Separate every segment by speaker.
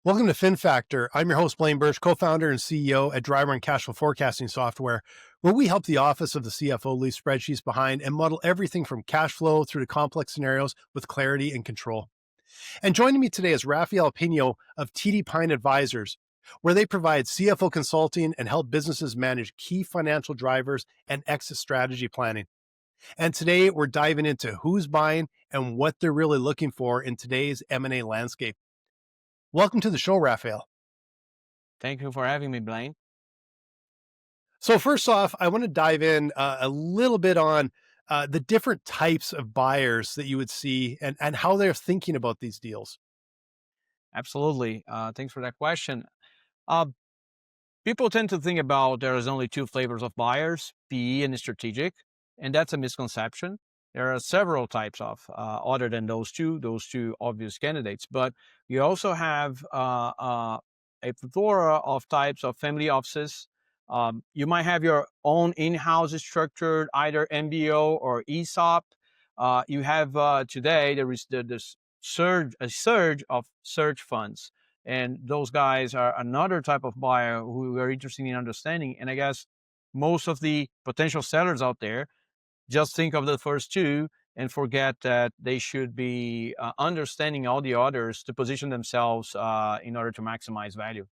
Speaker 1: Welcome to FinFactor. I'm your host, Blaine Bertsch, co-founder and CEO at Driver and Cash Flow Forecasting Software, where we help the office of the CFO leave spreadsheets behind and model everything from cash flow through to complex scenarios with clarity and control. And joining me today is Rafael Pinho of TD Pine Advisors, where they provide CFO consulting and help businesses manage key financial drivers and exit strategy planning. And today we're diving into who's buying and what they're really looking for in today's M&A landscape. Welcome to the show, Rafael.
Speaker 2: Thank you for having me, Blaine.
Speaker 1: So first off, I want to dive in a little bit on the different types of buyers that you would see and how they're thinking about these deals.
Speaker 2: Absolutely. Thanks for that question. Uh, People tend to think about there is only two flavors of buyers, PE and strategic, and that's a misconception. There are several types of other than those two obvious candidates, but you also have a plethora of types of family offices. You might have your own in-house structured either MBO or ESOP. You have today there is this surge of search funds, and those guys are another type of buyer who are interested in understanding. And I guess most of the potential sellers out there just think of the first two and forget that they should be understanding all the others to position themselves in order to maximize value.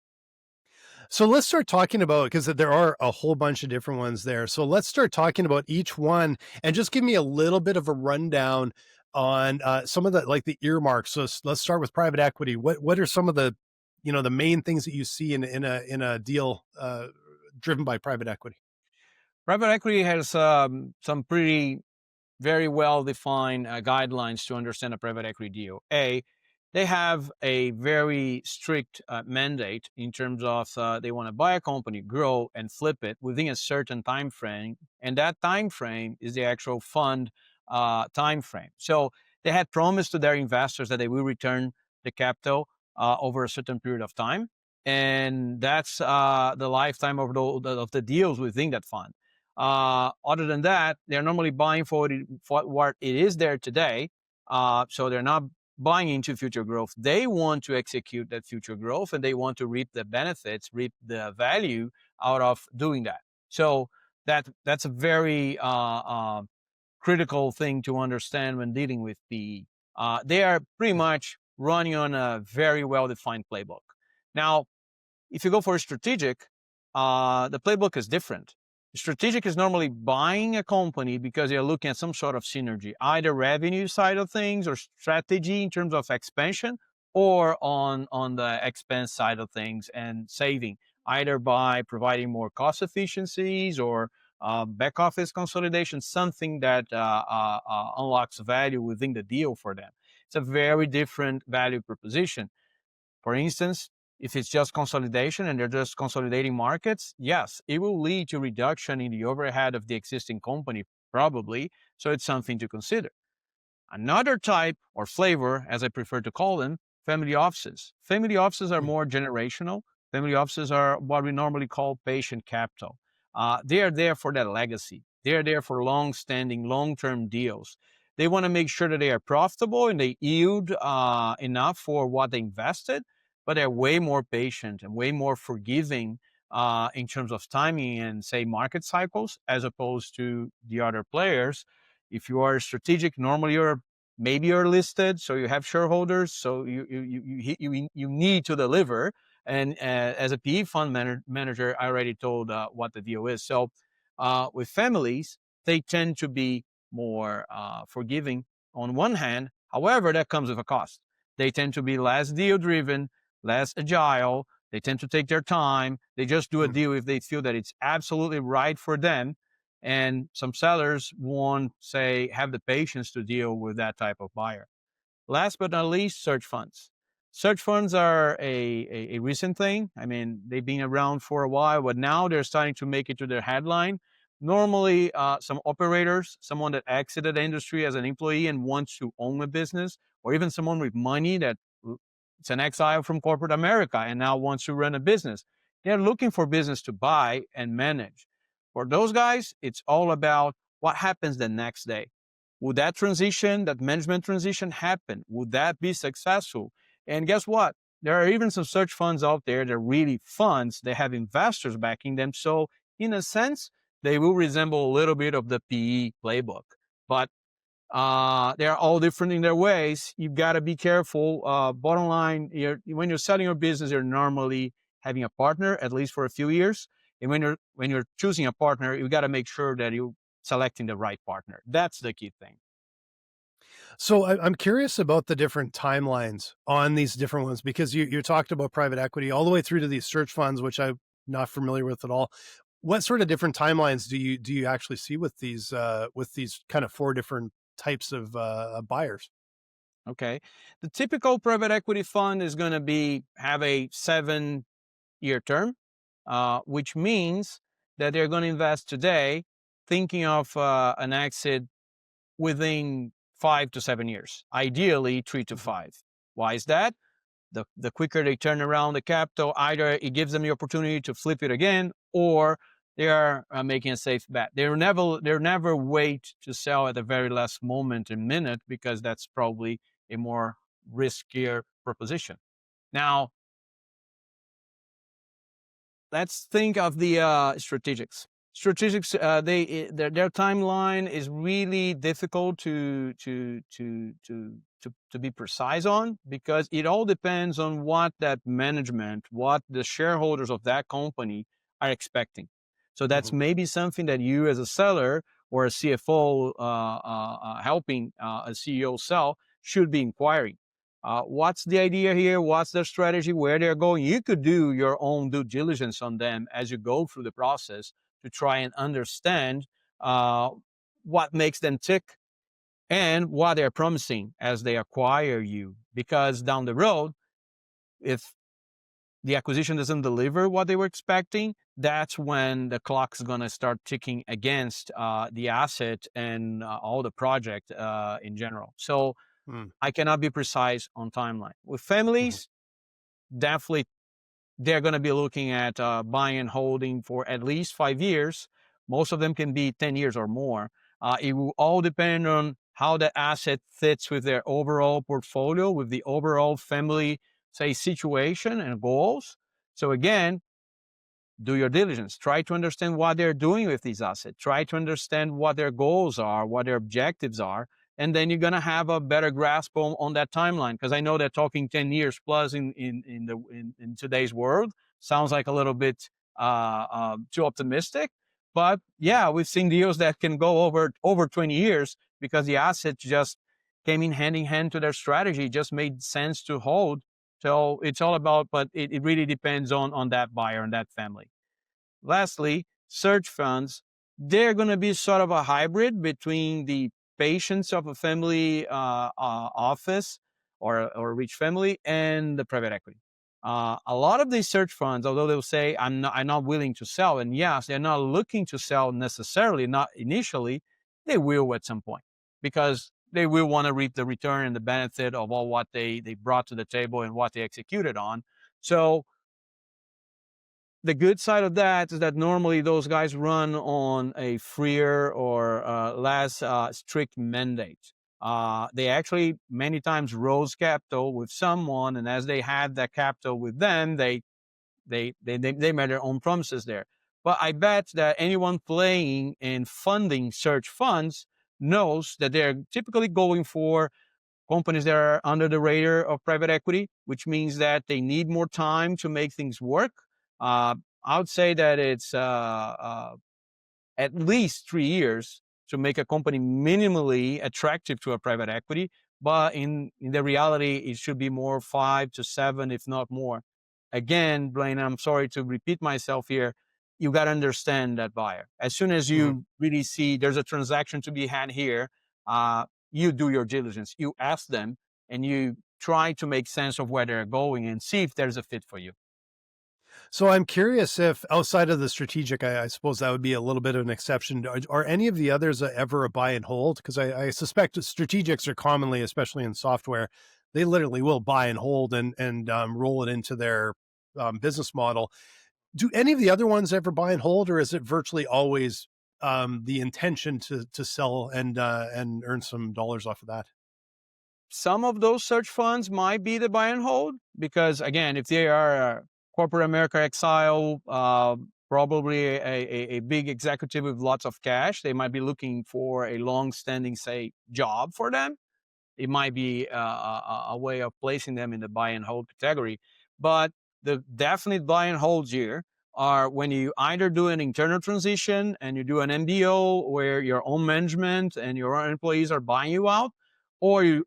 Speaker 1: So let's start talking about, because there are a whole bunch of different ones there. So let's start talking about each one and just give me a little bit of a rundown on some of the, like the earmarks. So let's start with private equity. What are some of the, the main things that you see in a deal driven by private equity?
Speaker 2: Private equity has some pretty very well defined guidelines to understand a private equity deal. They have a very strict mandate in terms of they want to buy a company, grow, and flip it within a certain time frame, and that time frame is the actual fund time frame. So they had promised to their investors that they will return the capital over a certain period of time, and that's the lifetime of the deals within that fund. Other than that, they're normally buying for what it is there today. So they're not buying into future growth. They want to execute that future growth, and they want to reap the benefits, reap the value out of doing that. So that's a very critical thing to understand when dealing with PE. They are pretty much running on a very well-defined playbook. Now, if you go for a strategic, the playbook is different. Strategic is normally buying a company because you're looking at some sort of synergy, either revenue side of things or strategy in terms of expansion, or on the expense side of things and saving, either by providing more cost efficiencies or back office consolidation, something that unlocks value within the deal for them. It's a very different value proposition. For instance, if it's just consolidation and they're just consolidating markets, yes, it will lead to reduction in the overhead of the existing company, probably. So it's something to consider. Another type or flavor, as I prefer to call them, family offices. Family offices are more generational. Family offices are what we normally call patient capital. They are there for that legacy. They are there for long-standing, long-term deals. They want to make sure that they are profitable and they yield enough for what they invested, but they're way more patient and way more forgiving in terms of timing and, say, market cycles, as opposed to the other players. If you are strategic, normally you're listed, so you have shareholders, so you need to deliver. And as a PE fund manager, I already told what the deal is. So with families, they tend to be more forgiving on one hand. However, that comes with a cost. They tend to be less deal driven, less agile. They tend to take their time. They just do a deal if they feel that it's absolutely right for them. And some sellers won't, say, have the patience to deal with that type of buyer. Last but not least, search funds. Search funds are a recent thing. I mean, they've been around for a while, but now they're starting to make it to their headline. Normally, some operators, someone that exited the industry as an employee and wants to own a business, or even someone with money that it's an exile from corporate America and now wants to run a business. They're looking for business to buy and manage. For those guys, it's all about what happens the next day. Would that transition, that management transition happen? Would that be successful? And guess what? there are even some search funds out there that are really funds. They have investors backing them. So in a sense, they will resemble a little bit of the PE playbook. But they're all different in their ways. You've got to be careful. Bottom line, when you're selling your business, you're normally having a partner at least for a few years. And when you're choosing a partner, you got to make sure that you're selecting the right partner. That's the key thing.
Speaker 1: So I'm curious about the different timelines on these different ones because you talked about private equity all the way through to these search funds, which I'm not familiar with at all. What sort of different timelines do you actually see with these kind of four different types of buyers?
Speaker 2: Okay. The typical private equity fund is going to have a 7-year term, which means that they're going to invest today, thinking of an exit within 5 to 7 years, ideally 3 to 5. Why is that? The quicker they turn around the capital, either it gives them the opportunity to flip it again, or they are making a safe bet. They're never wait to sell at the very last moment and minute, because that's probably a more riskier proposition. Now, let's think of the strategics. Strategics, their timeline is really difficult to be precise on, because it all depends on what that management, what the shareholders of that company are expecting. So that's
Speaker 1: Mhm.
Speaker 2: maybe something that you, as a seller or a CFO, helping a CEO sell, should be inquiring. What's the idea here? What's their strategy? Where they're going? You could do your own due diligence on them as you go through the process to try and understand uh, what makes them tick and what they're promising as they acquire you. Because down the road, if the acquisition doesn't deliver what they were expecting, that's when the clock's going to start ticking against the asset and all the project in general. So
Speaker 1: Mm,
Speaker 2: I cannot be precise on timeline. With
Speaker 1: mhm.
Speaker 2: families, definitely they're going to be looking at buying and holding for at least 5 years. Most of them can be 10 years or more. It will all depend on how the asset fits with their overall portfolio, with the overall family, say, situation and goals. So again, do your diligence. Try to understand what they're doing with these assets. Try to understand what their goals are, what their objectives are, and then you're going to have a better grasp on that timeline. Because I know that talking 10 years plus in today's world sounds like a little bit too optimistic. But yeah, we've seen deals that can go over 20 years because the assets just came in hand to their strategy, just made sense to hold. So it's all about, but it really depends on that buyer and that family. Lastly, search funds, they're going to be sort of a hybrid between the patients of a family office or a rich family and the private equity. A lot of these search funds, although they'll say, I'm not willing to sell, and yes, they're not looking to sell necessarily, not initially, they will at some point, because they will want to reap the return and the benefit of all what they brought to the table and what they executed on. So the good side of that is that normally those guys run on a freer or less strict mandate. They actually many times rose capital with someone, and as they had that capital with them, they made their own promises there. But I bet that anyone playing and funding search funds knows that they're typically going for companies that are under the radar of private equity, which means that they need more time to make things work. Uh, I would say that it's at least 3 years to make a company minimally attractive to a private equity. But in the reality, it should be more 5 to 7, if not more. Again, Blaine, I'm sorry to repeat myself here. You got to understand that buyer. As soon as
Speaker 1: Mhm.
Speaker 2: you really see there's a transaction to be had here, you do your diligence. You ask them and you try to make sense of where they're going and see if there's a fit for you.
Speaker 1: So I'm curious if outside of the strategic, I suppose that would be a little bit of an exception. Are any of the others ever a buy and hold? Because I suspect that strategics are commonly, especially in software, they literally will buy and hold and roll it into their business model. Do any of the other ones ever buy and hold, or is it virtually always the intention to sell and earn some dollars off of that?
Speaker 2: some of those search funds might be the buy and hold because, again, if they are a corporate America exile, probably a big executive with lots of cash, they might be looking for a long-standing, say, job for them. It might be a way of placing them in the buy and hold category. But the definite buy and holds here are when you either do an internal transition and you do an MBO where your own management and your own employees are buying you out, or you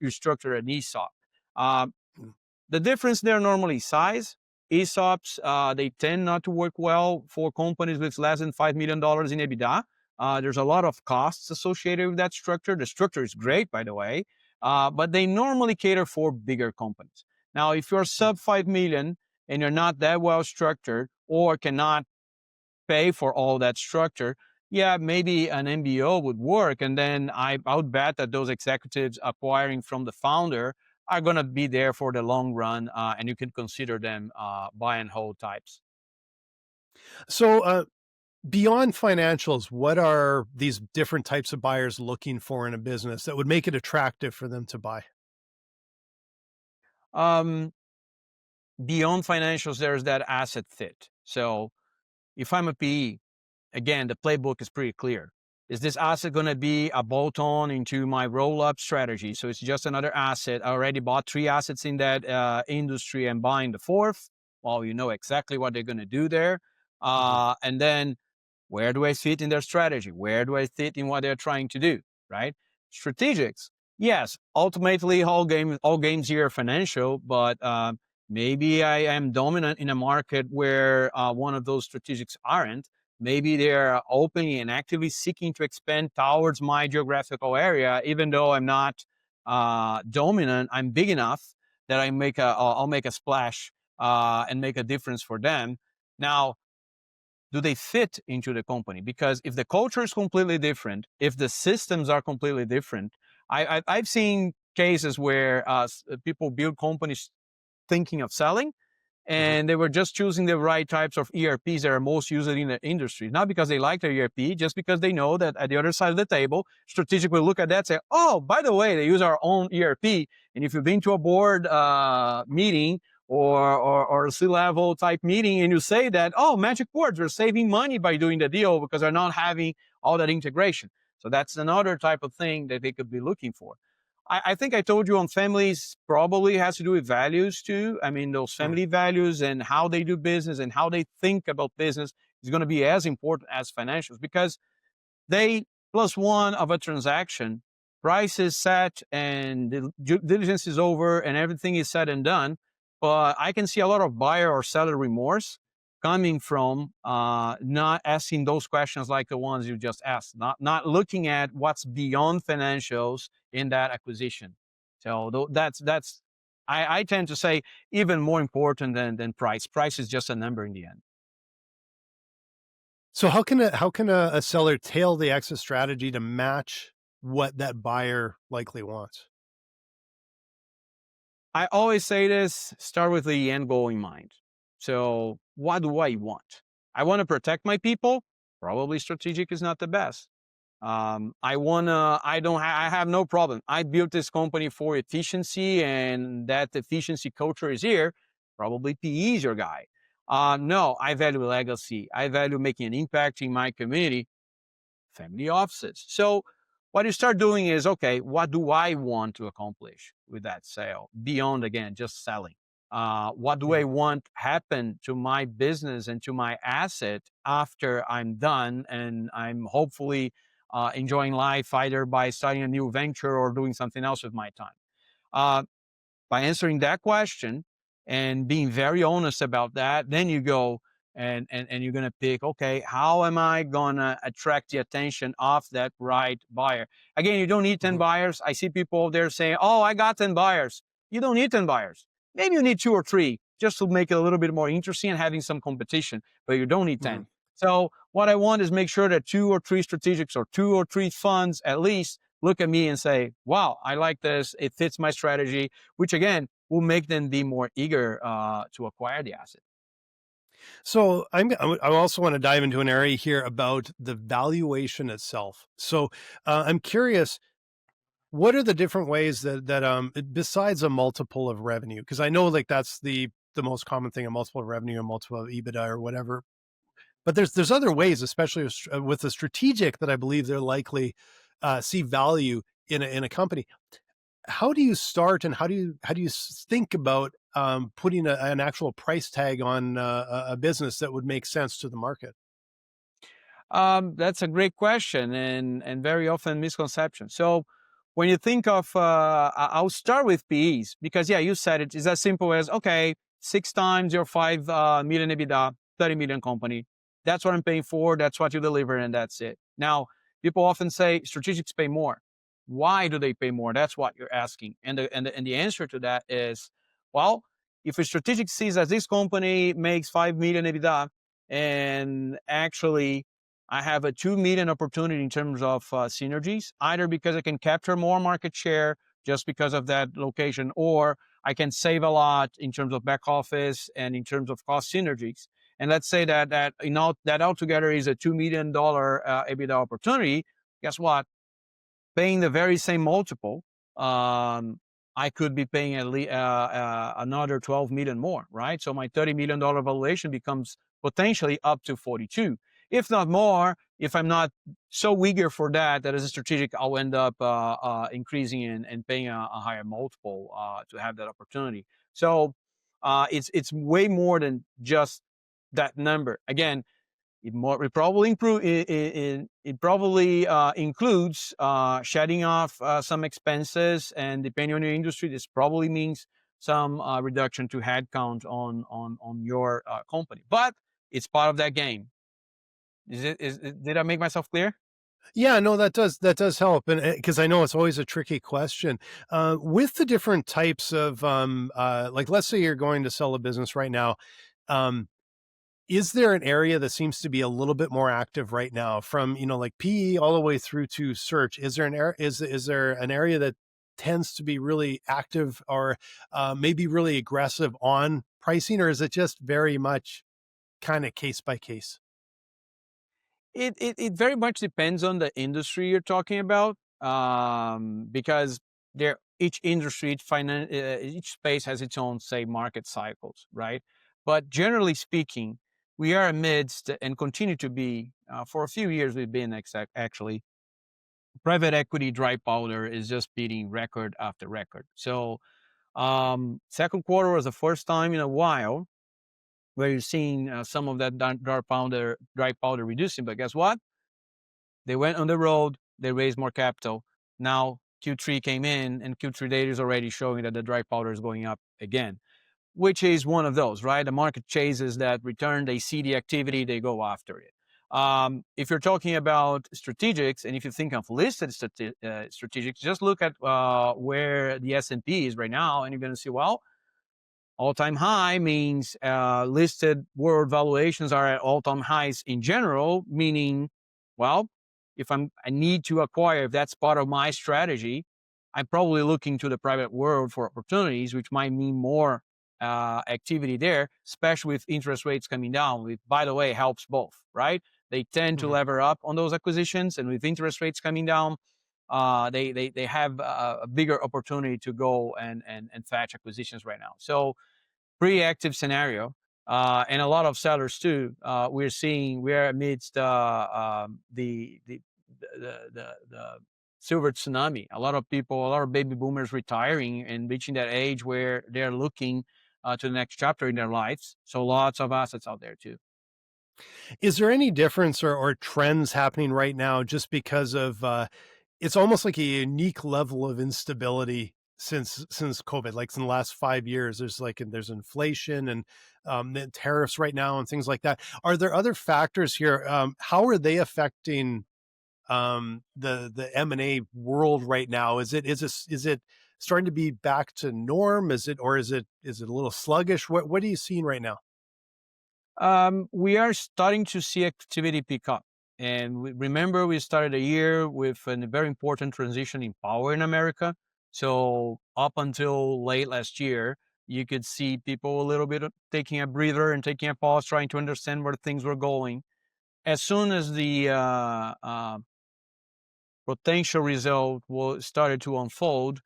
Speaker 2: structure an ESOP. Uh,
Speaker 1: Mm.
Speaker 2: the difference there normally size. ESOPs, they tend not to work well for companies with less than $5 million in EBITDA. There's a lot of costs associated with that structure. The structure is great, by the way, but they normally cater for bigger companies. Now, if you're sub 5 million and you're not that well structured or cannot pay for all that structure, yeah, maybe an MBO would work. And then I would bet that those executives acquiring from the founder are going to be there for the long run, and you can consider them buy and hold types.
Speaker 1: So, beyond financials, what are these different types of buyers looking for in a business that would make it attractive for them to buy?
Speaker 2: Um, Beyond financials, there's that asset fit. So if I'm a PE, again, the playbook is pretty clear. Is this asset going to be a bolt on into my roll up strategy? So it's just another asset. I already bought 3 assets in that industry and buying the fourth. Well, you know exactly what they're going to do there.
Speaker 1: Mhm.
Speaker 2: And then where do I fit in their strategy? Where do I fit in what they're trying to do? Right? Strategics. Yes, ultimately, all games here are financial, but maybe I am dominant in a market where one of those strategics aren't. Maybe they're openly and actively seeking to expand towards my geographical area, even though I'm not dominant. I'm big enough that I'll make a splash and make a difference for them. Now, do they fit into the company? Because if the culture is completely different, if the systems are completely different, I've seen cases where people build companies thinking of selling,
Speaker 1: Mhm.
Speaker 2: and they were just choosing the right types of ERPs that are most used in the industry. Not because they like their ERP, just because they know that at the other side of the table, strategic will look at that and say, oh, by the way, they use our own ERP. And if you've been to a board meeting or a C-level type meeting and you say that, oh, magic words, we're saving money by doing the deal because they're not having all that integration. So that's another type of thing that they could be looking for. I think I told you on families probably has to do with values too. I mean, those
Speaker 1: Mm.
Speaker 2: family values and how they do business and how they think about business is going to be as important as financials because they plus one of a transaction, price is set and the due diligence is over and everything is said and done. But I can see a lot of buyer or seller remorse coming from not asking those questions like the ones you just asked, not looking at what's beyond financials in that acquisition. So that's I tend to say even more important than price. Price is just a number in the end.
Speaker 1: So how can a seller tail the exit strategy to match what that buyer likely wants?
Speaker 2: I always say this, start with the end goal in mind. So, what do I want? I want to protect my people. Probably strategic is not the best. I have no problem. I built this company for efficiency and that efficiency culture is here. Probably PE is your guy. No, I value legacy. I value making an impact in my community, family offices. So what you start doing is, okay, what do I want to accomplish with that sale beyond, again, just selling? What do I
Speaker 1: Mhm.
Speaker 2: want happen to my business and to my asset after I'm done and I'm hopefully enjoying life either by starting a new venture or doing something else with my time? Uh, by answering that question and being very honest about that, then you go and you're gonna pick, okay, how am I gonna attract the attention of that right buyer? Again, you don't need 10
Speaker 1: Mhm.
Speaker 2: buyers. I see people there saying, oh, I got 10 buyers. You don't need 10 buyers. Maybe you need 2 or 3 just to make it a little bit more interesting and having some competition, but you don't need
Speaker 1: Mhm.
Speaker 2: 10. So what I want is make sure that 2 or 3 strategics or 2 or 3 funds at least look at me and say, wow, I like this. It fits my strategy, which again will make them be more eager to acquire the asset.
Speaker 1: So I also want to dive into an area here about the valuation itself. So I'm curious, what are the different ways that besides a multiple of revenue? Because I know like that's the most common thing, a multiple of revenue, a multiple of EBITDA or whatever. But there's other ways, especially with the strategic, that I believe they're likely see value in a company. How do you start, and how do you think about putting an actual price tag on a business that would make sense to the market?
Speaker 2: That's a great question and very often misconception. So when you think of, I'll start with PEs because yeah, you said it is as simple as okay, 6 times your 5 million EBITDA, 30 million company. That's what I'm paying for. That's what you deliver, and that's it. Now, people often say strategics pay more. Why do they pay more? That's what you're asking, and the answer to that is, well, if a strategic sees that this company makes 5 million EBITDA and actually I have a 2 million opportunity in terms of synergies, either because I can capture more market share just because of that location, or I can save a lot in terms of back office and in terms of cost synergies. And let's say that altogether is a $2 million EBITDA opportunity. Guess what? Paying the very same multiple, I could be paying at least another 12 million more, right? So my $30 million valuation becomes potentially up to 42, if not more. If I'm not so eager for that as a strategic, I'll end up increasing and paying a higher multiple to have that opportunity. So it's way more than just that number. Again, it probably includes shedding off some expenses, and depending on your industry, this probably means some reduction to headcount on your company. But it's part of that game. Did I make myself clear?
Speaker 1: Yeah, no, that does help, and because I know it's always a tricky question with the different types of like, let's say you're going to sell a business right now. Um, Is there an area that seems to be a little bit more active right now, from, like PE all the way through to search? Is there an area that tends to be really active, or maybe really aggressive on pricing, or is it just very much kind of case by case?
Speaker 2: It very much depends on the industry you're talking about, because there each industry, each space has its own, say, market cycles, right? But generally speaking, we are amidst and continue to be for a few years. We've been actually private equity dry powder is just beating record after record. So second quarter was the first time in a while where you're seeing some of that dry powder reducing. But guess what? They went on the road, they raised more capital. Now Q3 came in, and Q3 data is already showing that the dry powder is going up again, which is one of those, right? The market chases that return, they see the activity, they go after it. If you're talking about strategics, and if you think of listed strategics, just look at where the S&P is right now, and you're going to see, well, all-time high means listed world valuations are at all-time highs in general, meaning, well, if I need to acquire, if that's part of my strategy, I'm probably looking to the private world for opportunities, which might mean more activity there, especially with interest rates coming down, which, by the way, helps both, right? They tend to
Speaker 1: Mhm.
Speaker 2: lever up on those acquisitions, and with interest rates coming down, they have a bigger opportunity to go and fetch acquisitions right now. So pretty active scenario, and a lot of sellers too. We're amidst the silver tsunami. A lot of people, a lot of baby boomers retiring and reaching that age where they're looking to the next chapter in their lives. So lots of assets out there too.
Speaker 1: Is there any difference or trends happening right now, just because of it's almost like a unique level of instability since COVID? Like in the last 5 years, there's inflation and the tariffs right now and things like that. Are there other factors here? How are they affecting the M&A world right now? Is it starting to be back to norm? Is it a little sluggish? What are you seeing right now?
Speaker 2: We are starting to see activity pick up. And remember, we started a year with a very important transition in power in America. So up until late last year, you could see people a little bit taking a breather and taking a pause, trying to understand where things were going. As soon as the potential result will started to unfold,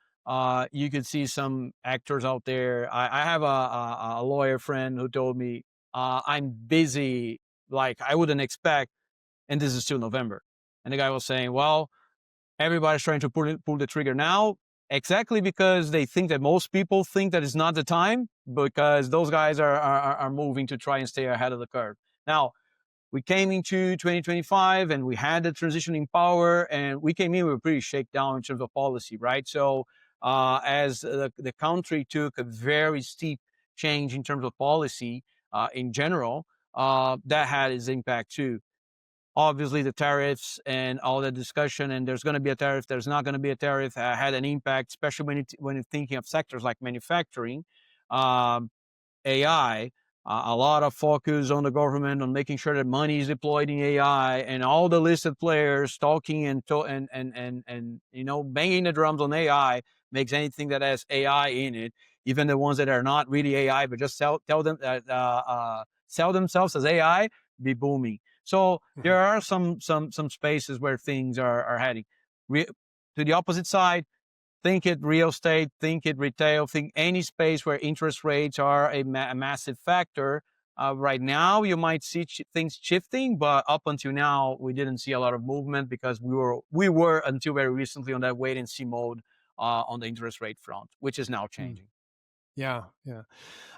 Speaker 2: you could see some actors out there. I have a lawyer friend who told me, I'm busy like I wouldn't expect, and this is still November. And the guy was saying, well, everybody's trying to pull the trigger now, exactly because they think that most people think that it's not the time, because those guys are moving to try and stay ahead of the curve. Now, we came into 2025 and we had the transition in power, and we came in, we were pretty shaken down in terms of policy, right? So as the country took a very steep change in terms of policy in general, that had its impact too. Obviously, the tariffs and all the discussion, and there's going to be a tariff, there's not going to be a tariff, had an impact, especially when you're thinking of sectors like manufacturing. Um, AI, a lot of focus on the government on making sure that money is deployed in AI, and all the listed players talking and banging the drums on AI makes anything that has AI in it, even the ones that are not really AI but just tell them that sell themselves as AI, be booming. So
Speaker 1: Mhm.
Speaker 2: there are some spaces where things are heading. To the opposite side, think it real estate, think it retail, think any space where interest rates are a massive factor. Right now, you might see things shifting, but up until now, we didn't see a lot of movement because we were until very recently on that wait and see mode on the interest rate front, which is now
Speaker 1: Mm.
Speaker 2: changing.
Speaker 1: Yeah, yeah.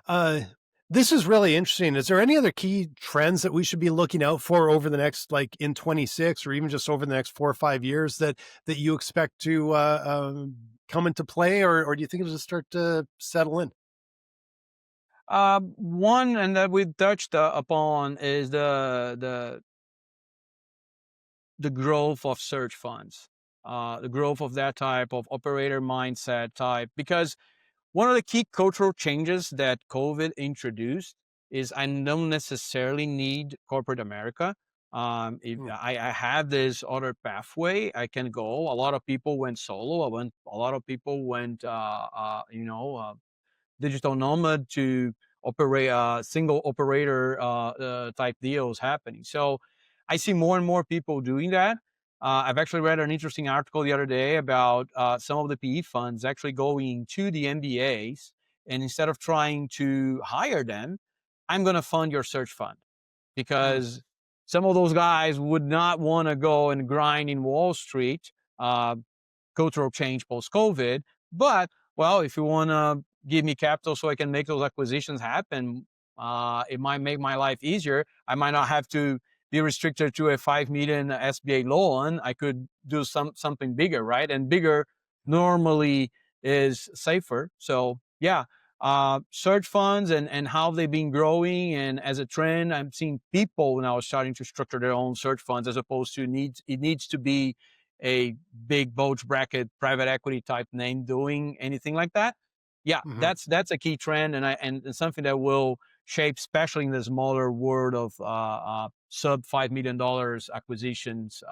Speaker 1: Uh, this is really interesting. Is there any other key trends that we should be looking out for over the next, like in 26, or even just over the next 4 or 5 years that you expect to come into play, or do you think it'll just start to settle in?
Speaker 2: One, and that we've touched upon, is the growth of search funds, the growth of that type of operator mindset type, because one of the key cultural changes that COVID introduced is I don't necessarily need corporate America. If
Speaker 1: Mm,
Speaker 2: I have this other pathway, I can go. A lot of people went solo. A lot of people went, digital nomad to operate single operator type deals happening. So I see more and more people doing that. I've actually read an interesting article the other day about some of the PE funds actually going to the MBAs, and instead of trying to hire them, I'm going to fund your search fund,
Speaker 1: mm,
Speaker 2: because some of those guys would not want to go and grind in Wall Street. Uh, Cultural change post COVID. But well, if you want to give me capital so I can make those acquisitions happen, it might make my life easier. I might not have to be restricted to a 5 million SBA loan. I could do something bigger, right? And bigger normally is safer. So yeah, search funds and how they've been growing, and as a trend, I'm seeing people now starting to structure their own search funds, as opposed to it needs to be a big bulge bracket private equity type name doing anything like that. Yeah,
Speaker 1: mhm.
Speaker 2: that's a key trend, and something that will shape, especially in the smaller world of sub $5 million acquisitions.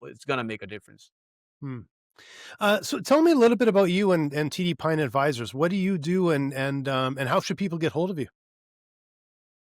Speaker 2: It's gonna make a difference.
Speaker 1: Mm. So tell me a little bit about you and TD Pine Advisors. What do you do, and how should people get hold of you?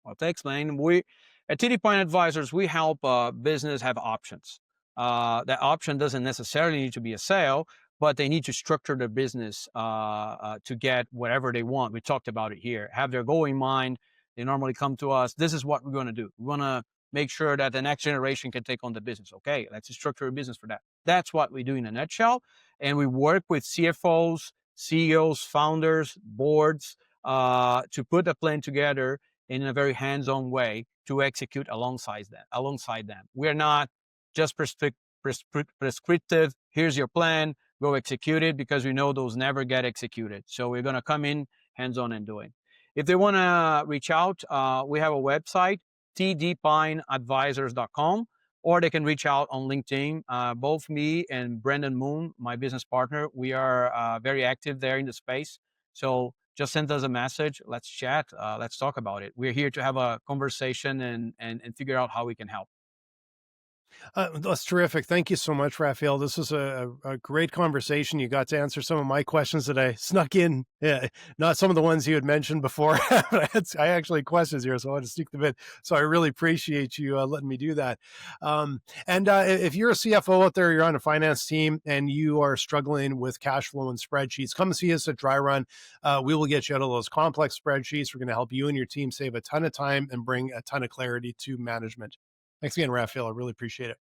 Speaker 2: Well, thanks, man. We at TD Point Advisors, we help business have options. That option doesn't necessarily need to be a sale, but they need to structure their business to get whatever they want. We talked about it here. Have their goal in mind. They normally come to us. This is what we're going to do. We want to make sure that the next generation can take on the business. Okay, let's structure a business for that. That's what we do in a nutshell. And we work with CFOs, CEOs, founders, boards to put a plan together in a very hands-on way to execute alongside them. We're not just prescriptive. Here's your plan, go execute it, because we know those never get executed. So we're going to come in hands-on and do it. If they want to reach out, we have a website, tdpineadvisors.com, or they can reach out on LinkedIn. Both me and Brendan Moon, my business partner, we are very active there in the space. So just send us a message. Let's chat. Let's talk about it. We're here to have a conversation and figure out how we can help.
Speaker 1: That's terrific. Thank you so much, Rafael. This was a great conversation. You got to answer some of my questions that I snuck in. Yeah, not some of the ones you had mentioned before. I actually had questions here, so I want to sneak them in. So I really appreciate you letting me do that. And if you're a CFO out there, you're on a finance team, and you are struggling with cash flow and spreadsheets, come see us at Dry Run. We will get you out of those complex spreadsheets. We're going to help you and your team save a ton of time and bring a ton of clarity to management. Thanks again, Rafael. I really appreciate it.